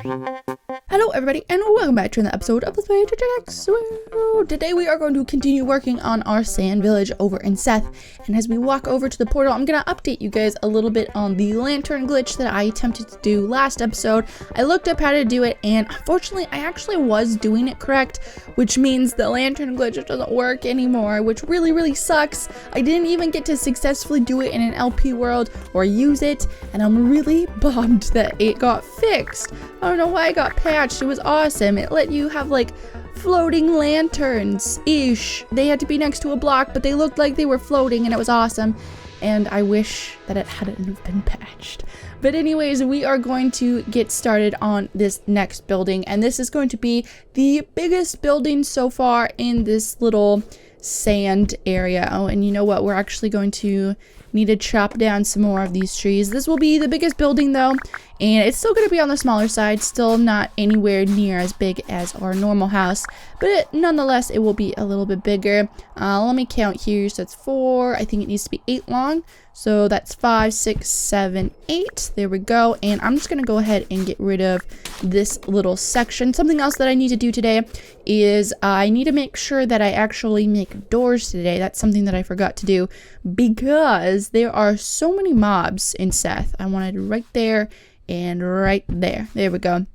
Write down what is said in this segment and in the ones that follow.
Hello everybody and welcome back to another episode of Let's Play Technica. Today we are going to continue working on our sand village over in Seth, and as we walk over to the portal I'm going to update you guys a little bit on the lantern glitch that I attempted to do last episode. I looked up how to do it and unfortunately I actually was doing it correct, which means the lantern glitch doesn't work anymore, which really sucks. I didn't even get to successfully do it in an LP world or use it, and I'm really bummed that it got fixed. I don't know why it got patched. It was awesome. It let you have like floating lanterns-ish. They had to be next to a block, but they looked like they were floating and it was awesome. And I wish that it hadn't been patched. But anyways, we are going to get started on this next building, and this is going to be the biggest building so far in this little sand area. Oh, and you know what? We're actually going to need to chop down some more of these trees. This will be the biggest building though, and it's still going to be on the smaller side, still not anywhere near as big as our normal house, but nonetheless it will be a little bit bigger. Let me count here. So it's 4, I think it needs to be 8 long, so that's 5, 6, 7, 8. There we go. And I'm just going to go ahead and get rid of this little section. Something else that I need to do today is I need to make sure that I actually make doors today. That's something that I forgot to do because there are so many mobs in Seth. I wanted right there and right there. There we go.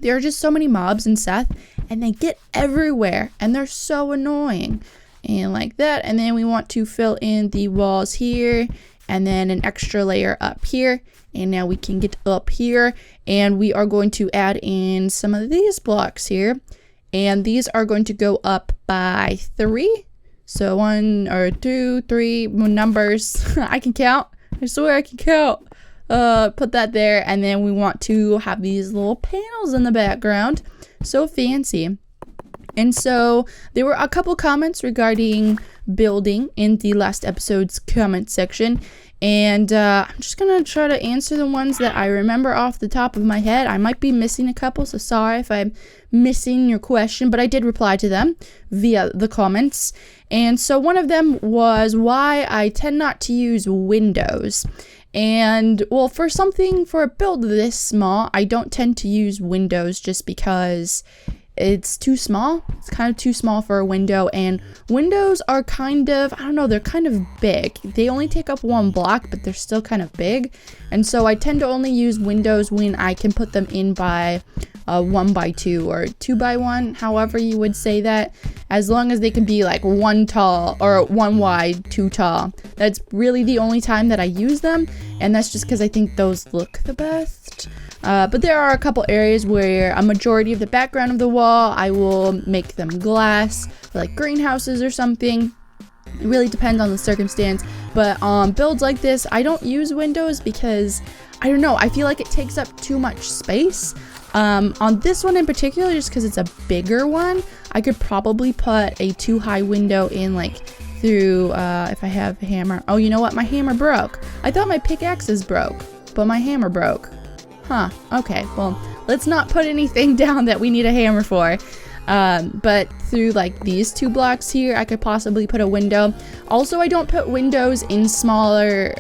There are just so many mobs in Seth and they get everywhere and they're so annoying. And like that. And then we want to fill in the walls here and then an extra layer up here. And now we can get up here and we are going to add in some of these blocks here. And these are going to go up by 3. So 1 or 2, 3 numbers. I can count. I swear I can count. Put that there, and then we want to have these little panels in the background. So fancy. And so there were a couple comments regarding building in the last episode's comment section, and I'm just gonna try to answer the ones that I remember off the top of my head. I might be missing a couple, so sorry if I'm missing your question, but I did reply to them via the comments. And so one of them was why I tend not to use windows. And well, for a build this small, I don't tend to use windows just because it's too small. It's kind of too small for a window, and windows are kind of, I don't know, they're kind of big. They only take up 1 block, but they're still kind of big. And so I tend to only use windows when I can put them in by 1 by 2 or 2 by 1, however you would say that, as long as they can be like 1 tall or 1 wide, 2 tall. That's really the only time that I use them, and that's just because I think those look the best. But there are a couple areas where a majority of the background of the wall, I will make them glass, like greenhouses or something. It really depends on the circumstance, but on builds like this, I don't use windows because, I don't know, I feel like it takes up too much space. On this one in particular, just because it's a bigger one, I could probably put a 2 high window in like through, if I have a hammer. Oh, you know what? My hammer broke. I thought my pickaxes broke, but my hammer broke. Huh, okay, well, let's not put anything down that we need a hammer for. But through like these 2 blocks here, I could possibly put a window. Also, I don't put windows in smaller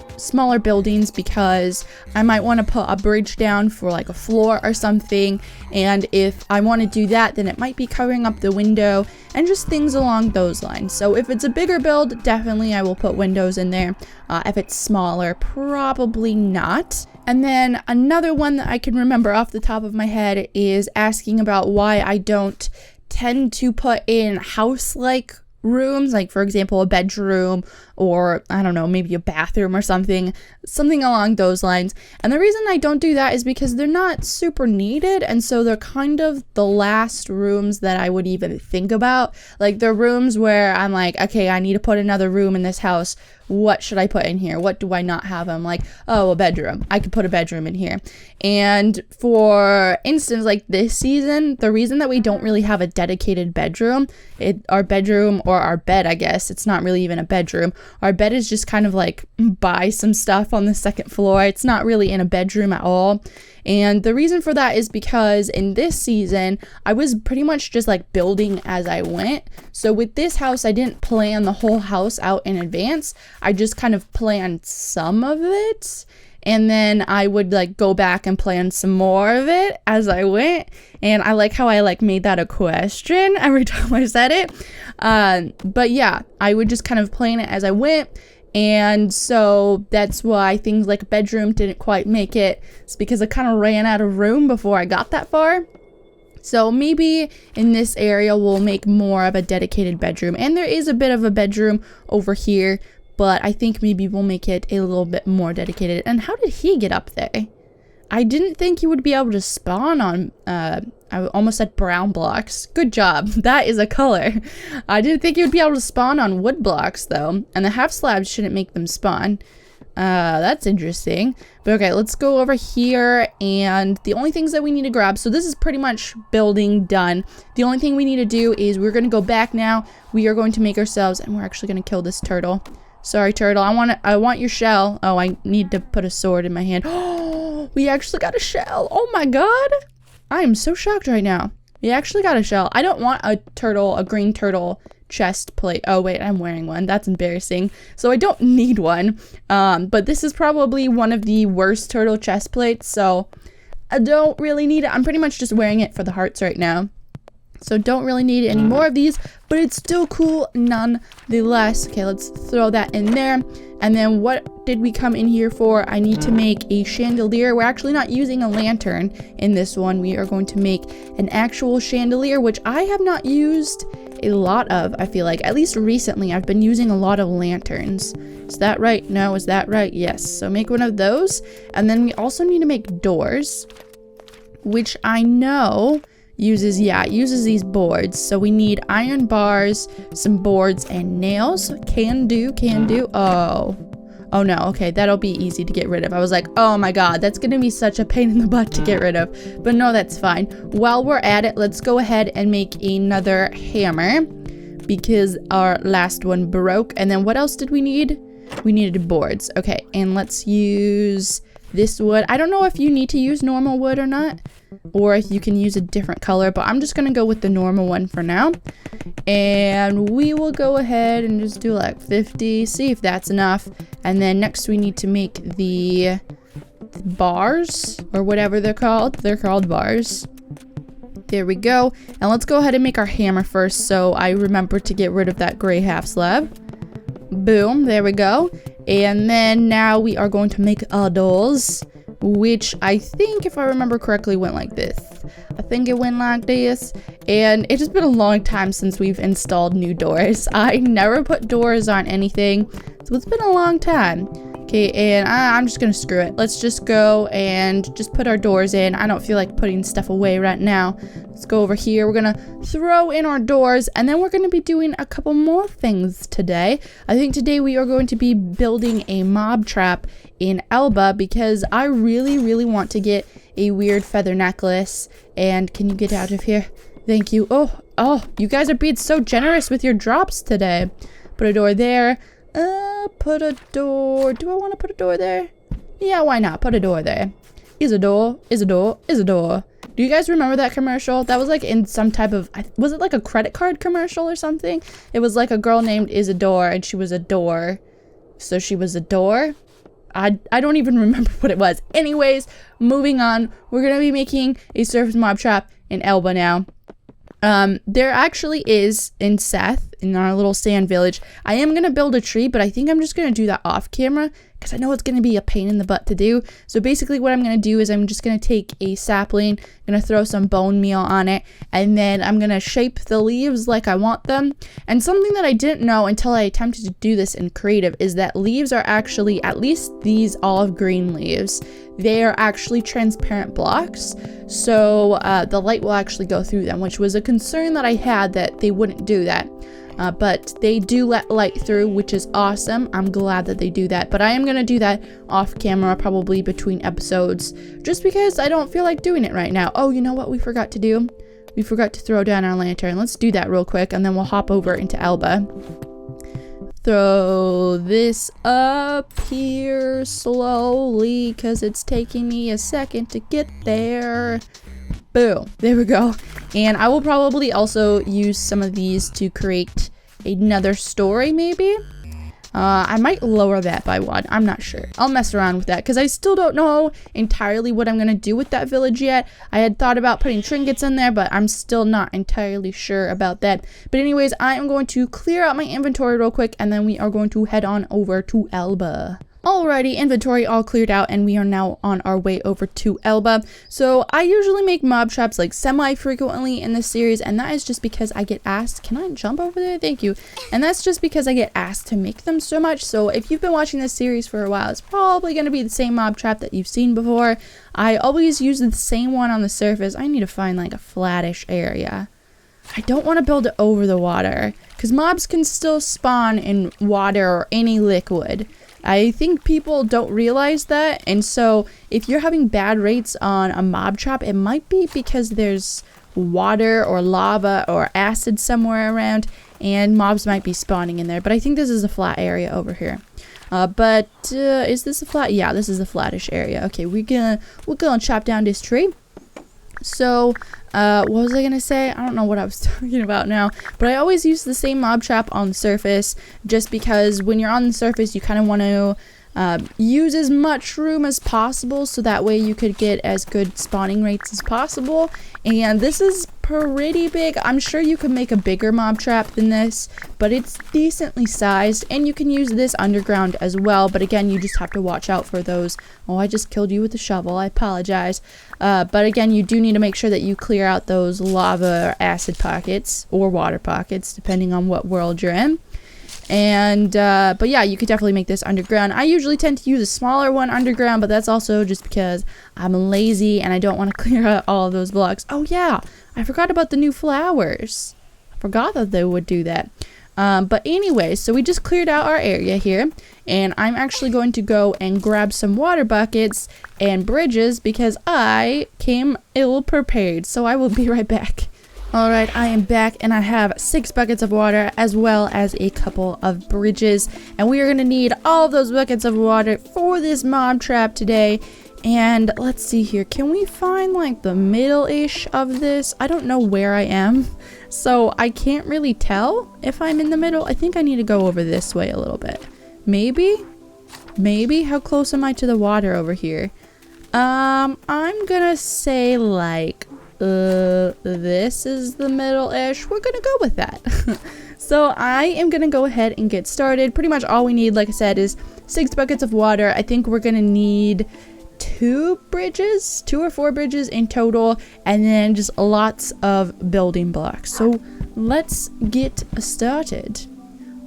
buildings because I might want to put a bridge down for like a floor or something. And if I want to do that, then it might be covering up the window and just things along those lines. So if it's a bigger build, definitely I will put windows in there. If it's smaller, probably not. And then another one that I can remember off the top of my head is asking about why I don't tend to put in house-like rooms, like for example a bedroom or I don't know, maybe a bathroom or something along those lines. And the reason I don't do that is because they're not super needed, and so they're kind of the last rooms that I would even think about. Like the rooms where I'm like, okay, I need to put another room in this house. What should I put in here? What do I not have? I'm like, oh, a bedroom. I could put a bedroom in here. And for instance, like this season, the reason that we don't really have a dedicated bedroom, our bedroom or our bed, I guess, it's not really even a bedroom. Our bed is just kind of like by some stuff on the 2nd floor. It's not really in a bedroom at all. And the reason for that is because in this season, I was pretty much just like building as I went. So with this house, I didn't plan the whole house out in advance. I just kind of planned some of it. and then I would like go back and plan some more of it as I went. And I like how I like made that a question every time I said it. But yeah, I would just kind of plan it as I went. And so that's why things like a bedroom didn't quite make it. It's because I kind of ran out of room before I got that far. So maybe in this area we'll make more of a dedicated bedroom. And there is a bit of a bedroom over here, but I think maybe we'll make it a little bit more dedicated. And how did he get up there? I didn't think he would be able to spawn on, I almost said brown blocks. Good job. That is a color. I didn't think he would be able to spawn on wood blocks though. And the half slabs shouldn't make them spawn. That's interesting. But okay, let's go over here, and the only things that we need to grab, so this is pretty much building done. The only thing we need to do is we're going to go back now. We are going to make ourselves, and we're actually going to kill this turtle. Sorry, turtle. I want your shell. Oh, I need to put a sword in my hand. Oh, we actually got a shell. Oh my god. I am so shocked right now. We actually got a shell. I don't want a turtle, a green turtle chest plate. Oh wait, I'm wearing one. That's embarrassing. So I don't need one. But this is probably one of the worst turtle chest plates, so I don't really need it. I'm pretty much just wearing it for the hearts right now. So don't really need any more of these, but it's still cool nonetheless. Okay, let's throw that in there. And then what did we come in here for? I need to make a chandelier. We're actually not using a lantern in this one. We are going to make an actual chandelier, which I have not used a lot of. I feel like, at least recently, I've been using a lot of lanterns. Is that right? No, is that right? Yes. So make one of those. And then we also need to make doors, which I know uses these boards. So we need iron bars, some boards, and nails. Can do. Oh no, okay, that'll be easy to get rid of. I was like, oh my god, that's gonna be such a pain in the butt to get rid of. But no, that's fine. While we're at it, let's go ahead and make another hammer, because our last one broke. And then what else did we need? We needed boards. Okay, and let's use this wood. I don't know if you need to use normal wood or not, or if you can use a different color, but I'm just gonna go with the normal one for now. And we will go ahead and just do like 50, see if that's enough. And then next we need to make the bars, or whatever they're called. They're called bars. There we go. And let's go ahead and make our hammer first, so I remember to get rid of that gray half slab. Boom, there we go. And then now we are going to make our doors, which I think, if I remember correctly, went like this. I think it went like this. And it's just been a long time since we've installed new doors. I never put doors on anything, so it's been a long time. Okay, and I'm just gonna screw it. Let's just go and just put our doors in. I don't feel like putting stuff away right now. Let's go over here. We're gonna throw in our doors, and then we're gonna be doing a couple more things today. I think today we are going to be building a mob trap in Elba, because I really want to get a weird feather necklace. And can you get out of here? Thank you. Oh, you guys are being so generous with your drops today. Put a door there. Put a door. Do I want to put a door there? Yeah, why not? Put a door there. Is a door. Do you guys remember that commercial? That was like in some type of, was it like a credit card commercial or something? It was like a girl named Isadore, and she was a door. So she was a door? I don't even remember what it was. Anyways, moving on. We're going to be making a surface mob trap in Elba now. There actually is in Seth, in our little sand village. I am going to build a tree, but I think I'm just going to do that off camera, because I know it's going to be a pain in the butt to do. So basically what I'm going to do is I'm just going to take a sapling, going to throw some bone meal on it, and then I'm going to shape the leaves like I want them. And something that I didn't know until I attempted to do this in creative is that leaves are actually, at least these olive green leaves, they are actually transparent blocks. So the light will actually go through them, which was a concern that I had, that they wouldn't do that. But they do let light through, which is awesome. I'm glad that they do that. But I am going to do that off camera, probably between episodes, just because I don't feel like doing it right now. Oh, you know what we forgot to do? We forgot to throw down our lantern. Let's do that real quick, and then we'll hop over into Elba. Throw this up here slowly, because it's taking me a second to get there. Boom, there we go. And I will probably also use some of these to create another story, maybe. I might lower that by 1. I'm not sure. I'll mess around with that because I still don't know entirely what I'm going to do with that village yet. I had thought about putting trinkets in there, but I'm still not entirely sure about that. But anyways, I am going to clear out my inventory real quick, and then we are going to head on over to Elba. Alrighty, inventory all cleared out, and we are now on our way over to Elba. So I usually make mob traps like semi-frequently in this series, and that is just because I get asked. Can I jump over there? Thank you. And that's just because I get asked to make them so much. So if you've been watching this series for a while, it's probably going to be the same mob trap that you've seen before. I always use the same one on the surface. I need to find like a flattish area. I don't want to build it over the water because mobs can still spawn in water or any liquid. I think people don't realize that, and so if you're having bad rates on a mob trap, it might be because there's water or lava or acid somewhere around, and mobs might be spawning in there. But I think this is a flat area over here. Is this a flat? Yeah, this is a flattish area. Okay, we're gonna chop down this tree. So, what was I gonna say? I don't know what I was talking about now, but I always use the same mob trap on the surface just because when you're on the surface, you kind of want to use as much room as possible so that way you could get as good spawning rates as possible. And this is pretty big. I'm sure you could make a bigger mob trap than this, but it's decently sized, and you can use this underground as well. But again, you just have to watch out for those. Oh, I just killed you with a shovel. I apologize. But again, you do need to make sure that you clear out those lava or acid pockets or water pockets, depending on what world you're in. And but yeah, you could definitely make this underground. I usually tend to use a smaller one underground, but that's also just because I'm lazy and I don't want to clear out all of those blocks. Oh yeah, I forgot about the new flowers. I forgot that they would do that. But anyway, so we just cleared out our area here, and I'm actually going to go and grab some water buckets and bridges because I came ill prepared. So I will be right back. Alright, I am back, and I have 6 buckets of water as well as a couple of bridges, and we are going to need all of those buckets of water for this mob trap today. And let's see here, can we find like the middle-ish of this? I don't know where I am, so I can't really tell if I'm in the middle. I think I need to go over this way a little bit. Maybe? How close am I to the water over here? I'm gonna say like this is the middle-ish. We're gonna go with that. So I am gonna go ahead and get started. Pretty much all we need, like I said, is 6 buckets of water. I think we're gonna need 2 or 4 bridges in total, and then just lots of building blocks. So let's get started.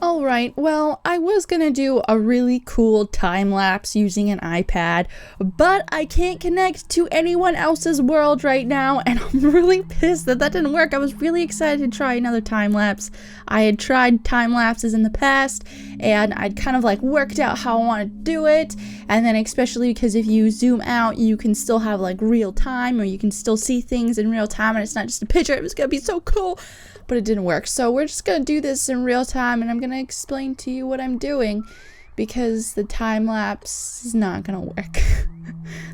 Alright, well, I was gonna do a really cool time lapse using an iPad, but I can't connect to anyone else's world right now, and I'm really pissed that didn't work. I was really excited to try another time lapse. I had tried time lapses in the past, and I'd kind of like worked out how I want to do it, and then especially because if you zoom out, you can still have like real time, or you can still see things in real time, and it's not just a picture. It was gonna be so cool. But it didn't work. So we're just going to do this in real time, and I'm going to explain to you what I'm doing because the time lapse is not going to work.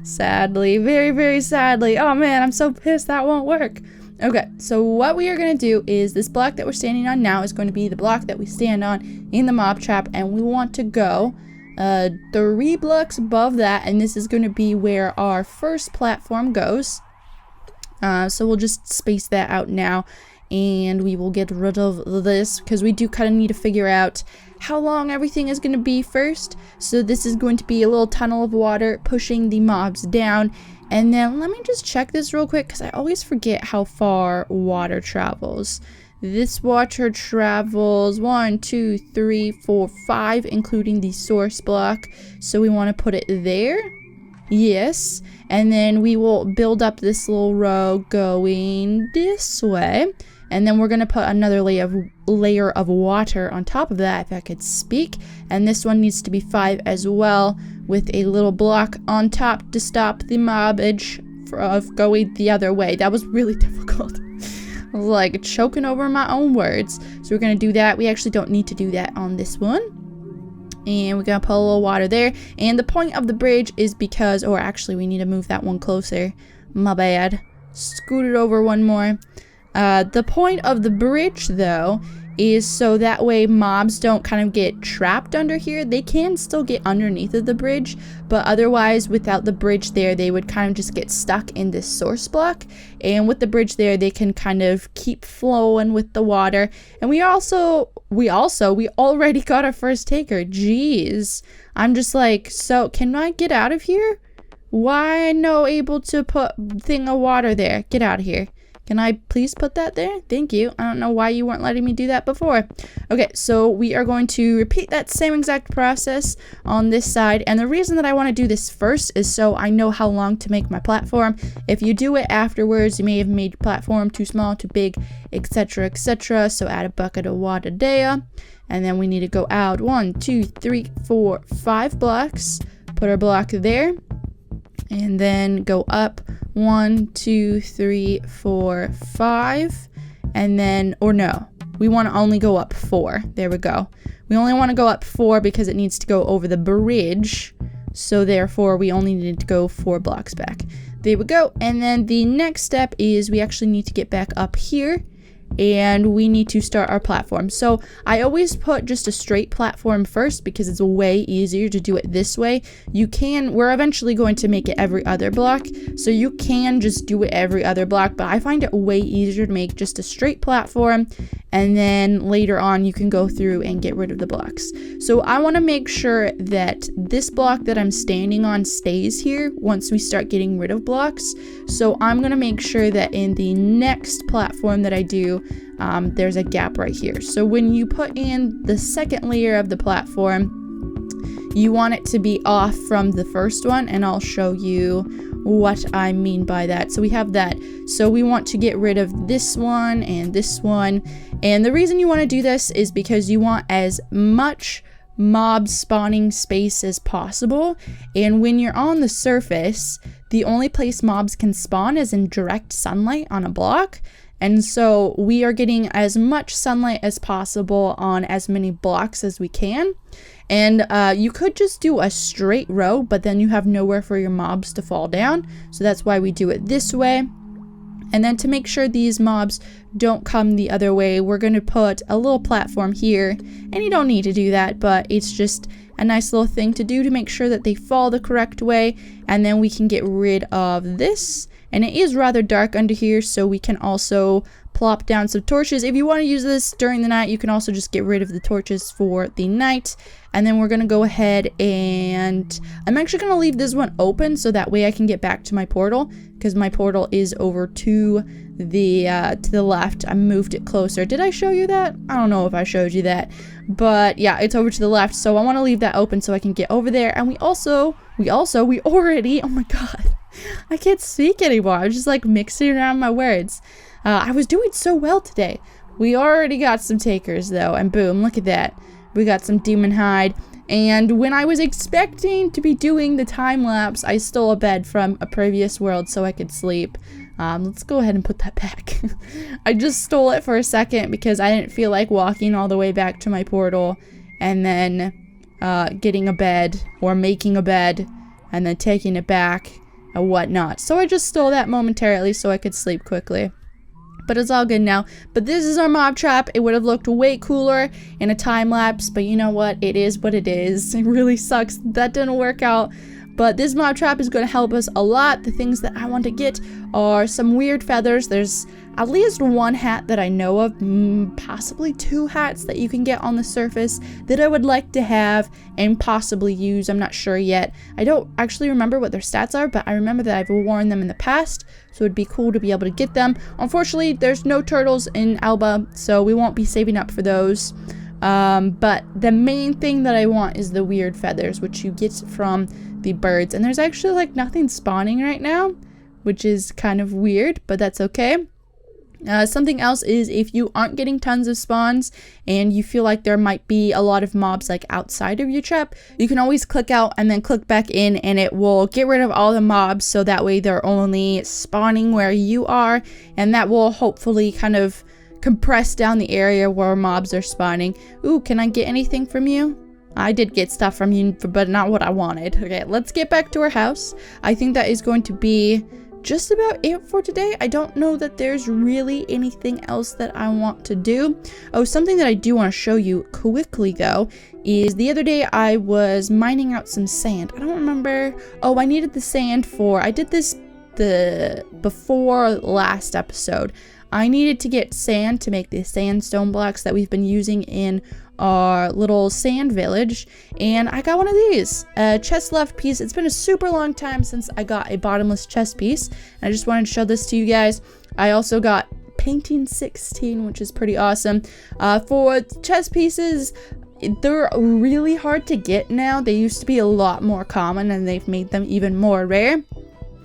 Sadly, very, very sadly. Oh man, I'm so pissed that won't work. Okay, so what we are going to do is this block that we're standing on now is going to be the block that we stand on in the mob trap, and we want to go 3 blocks above that, and this is going to be where our first platform goes. So we'll just space that out now. And we will get rid of this because we do kind of need to figure out how long everything is going to be first. So this is going to be a little tunnel of water pushing the mobs down. And then let me just check this real quick because I always forget how far water travels. This water travels 1, 2, 3, 4, 5, including the source block. So we want to put it there. Yes. And then we will build up this little row going this way. And then we're going to put another layer of water on top of that, if I could speak. And this one needs to be 5 as well, with a little block on top to stop the mobbage of going the other way. That was really difficult. I was like choking over my own words. So we're going to do that. We actually don't need to do that on this one. And we're going to put a little water there. And the point of the bridge is because, or actually we need to move that one closer. My bad. Scoot it over one more. The point of the bridge, though, is so that way mobs don't kind of get trapped under here. They can still get underneath of the bridge, but otherwise without the bridge there, they would kind of just get stuck in this source block. And with the bridge there, they can kind of keep flowing with the water. And we already got our first taker. Jeez. I'm just like, so can I get out of here? Why no able to put thing of water there? Get out of here. Can I please put that there? Thank you. I don't know why you weren't letting me do that before. Okay, so we are going to repeat that same exact process on this side. And the reason that I want to do this first is so I know how long to make my platform. If you do it afterwards, you may have made your platform too small, too big, etc., etc. So add a bucket of water there. And then we need to go out 1, 2, 3, 4, 5 blocks. Put our block there. And then go up 1, 2, 3, 4, 5. And then, or no, we want to only go up 4. There we go. We only want to go up 4 because it needs to go over the bridge. So therefore, we only need to go 4 blocks back. There we go. And then the next step is we actually need to get back up here. And we need to start our platform. So I always put just a straight platform first because it's way easier to do it this way. We're eventually going to make it every other block, so you can just do it every other block, but I find it way easier to make just a straight platform, and then later on you can go through and get rid of the blocks. So I want to make sure that this block that I'm standing on stays here once we start getting rid of blocks. So I'm going to make sure that in the next platform that I do, there's a gap right here. So when you put in the second layer of the platform, you want it to be off from the first one, and I'll show you what I mean by that. So we have that. So we want to get rid of this one and this one. And the reason you want to do this is because you want as much mob spawning space as possible. And when you're on the surface, the only place mobs can spawn is in direct sunlight on a block. And so we are getting as much sunlight as possible on as many blocks as we can. And you could just do a straight row, but then you have nowhere for your mobs to fall down. So that's why we do it this way. And then to make sure these mobs don't come the other way, we're going to put a little platform here. And you don't need to do that, but it's just a nice little thing to do to make sure that they fall the correct way. And then we can get rid of this. And it is rather dark under here, so we can also plop down some torches. If you want to use this during the night, you can also just get rid of the torches for the night. And then we're going to go ahead and I'm actually going to leave this one open so that way I can get back to my portal, because my portal is over to the left. I moved it closer. Did I show you that? I don't know if I showed you that, but yeah, it's over to the left. So I want to leave that open so I can get over there. And we already, oh my God, I can't speak anymore. I was just like mixing around my words. I was doing so well today. We already got some takers though, and boom, look at that. We got some demon hide. And when I was expecting to be doing the time lapse, I stole a bed from a previous world so I could sleep. Let's go ahead and put that back. I just stole it for a second because I didn't feel like walking all the way back to my portal and then getting a bed or making a bed and then taking it back and whatnot. So I just stole that momentarily so I could sleep quickly. But it's all good now. But this is our mob trap. It would have looked way cooler in a time lapse, but you know what? It is what it is. It really sucks that didn't work out. But this mob trap is going to help us a lot. The things that I want to get are some weird feathers. There's at least one hat that I know of, possibly 2 hats that you can get on the surface that I would like to have and possibly use. I'm not sure yet. I don't actually remember what their stats are, but I remember that I've worn them in the past, so it'd be cool to be able to get them. Unfortunately, there's no turtles in Alba, so we won't be saving up for those. But the main thing that I want is the weird feathers, which you get from the birds. And there's actually like nothing spawning right now, which is kind of weird, but that's okay. Something else is if you aren't getting tons of spawns and you feel like there might be a lot of mobs like outside of your trap, you can always click out and then click back in, and it will get rid of all the mobs, so that way they're only spawning where you are, and that will hopefully kind of compress down the area where mobs are spawning. Ooh, can I get anything from you? I did get stuff from you, but not what I wanted. Okay, let's get back to our house. I think that is going to be just about it for today. I don't know that there's really anything else that I want to do. Oh, something that I do want to show you quickly though is the other day I was mining out some sand. I don't remember. Oh, I needed the sand for, I did this before last episode. I needed to get sand to make the sandstone blocks that we've been using in our little sand village, and I got one of these, a chest left piece. It's been a super long time since I got a bottomless chest piece, and I just wanted to show this to you guys. I also got painting 16, which is pretty awesome. For chest pieces, they're really hard to get now. They used to be a lot more common, and they've made them even more rare.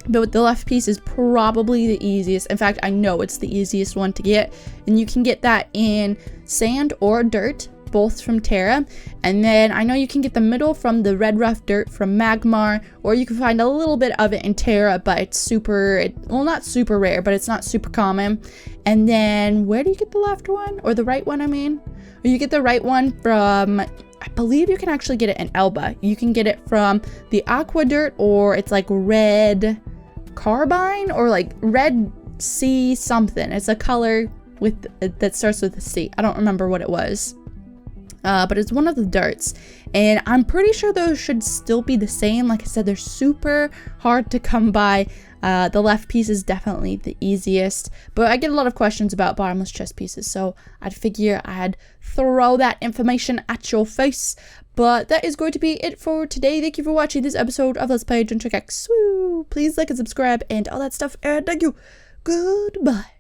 But the left piece is probably the easiest. In fact, I know it's the easiest one to get. And you can get that in sand or dirt, both from Terra. And then I know you can get the middle from the red rough dirt from Magmar, or you can find a little bit of it in Terra, but it's well, not super rare, but it's not super common. And then where do you get the left one? Or the right one, I mean? Or you get the right one from, I believe you can actually get it in Elba. You can get it from the aqua dirt, or it's like red carbine, or like red sea something. It's a color with that starts with a C. I don't remember what it was, but it's one of the darts, and I'm pretty sure those should still be the same. Like I said, they're super hard to come by. The left piece is definitely the easiest, but I get a lot of questions about bottomless chest pieces, so I'd figure I'd throw that information at your face. But that is going to be it for today. Thank you for watching this episode of Let's Play Adventure X. Please like and subscribe and all that stuff, and thank you. Goodbye.